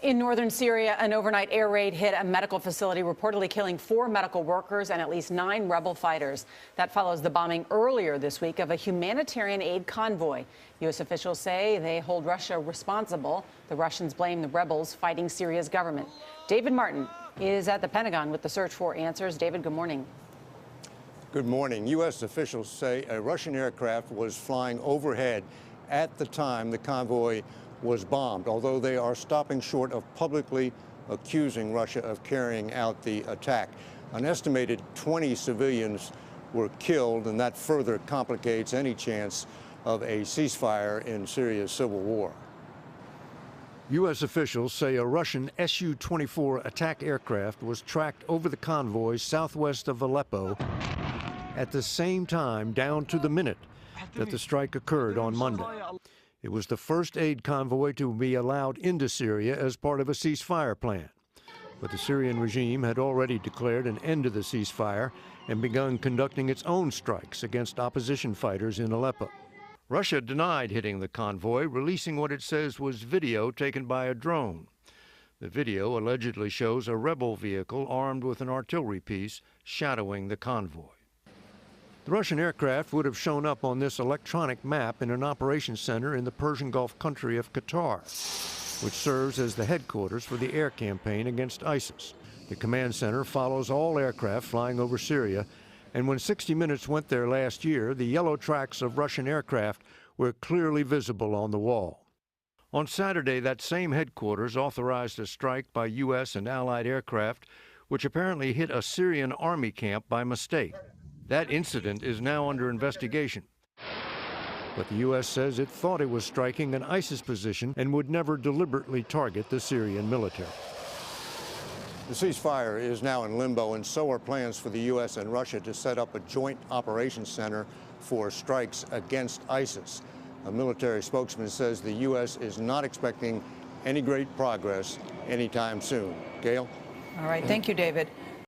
In northern Syria, an overnight air raid hit a medical facility, reportedly killing 4 medical workers and at least 9 rebel fighters. That follows the bombing earlier this week of a humanitarian aid convoy. U.S. officials say they hold Russia responsible. The Russians blame the rebels fighting Syria's government. David Martin is at the Pentagon with the search for answers. David, good morning. Good morning. U.S. officials say a Russian aircraft was flying overhead at the time the convoy was bombed, although they are stopping short of publicly accusing Russia of carrying out the attack. An estimated 20 civilians were killed, and that further complicates any chance of a ceasefire in Syria's civil war. U.S. officials say a Russian Su-24 attack aircraft was tracked over the convoy southwest of Aleppo at the same time, down to the minute, that the strike occurred on Monday. It was the first aid convoy to be allowed into Syria as part of a ceasefire plan. But the Syrian regime had already declared an end to the ceasefire and begun conducting its own strikes against opposition fighters in Aleppo. Russia denied hitting the convoy, releasing what it says was video taken by a drone. The video allegedly shows a rebel vehicle armed with an artillery piece shadowing the convoy. The Russian aircraft would have shown up on this electronic map in an operations center in the Persian Gulf country of Qatar, which serves as the headquarters for the air campaign against ISIS. The command center follows all aircraft flying over Syria, and when 60 Minutes went there last year, the yellow tracks of Russian aircraft were clearly visible on the wall. On Saturday, that same headquarters authorized a strike by U.S. and allied aircraft, which apparently hit a Syrian army camp by mistake. That incident is now under investigation. But the U.S. says it thought it was striking an ISIS position and would never deliberately target the Syrian military. The ceasefire is now in limbo, and so are plans for the U.S. and Russia to set up a joint operations center for strikes against ISIS. A military spokesman says the U.S. is not expecting any great progress anytime soon. Gail? All right. Thank you, David.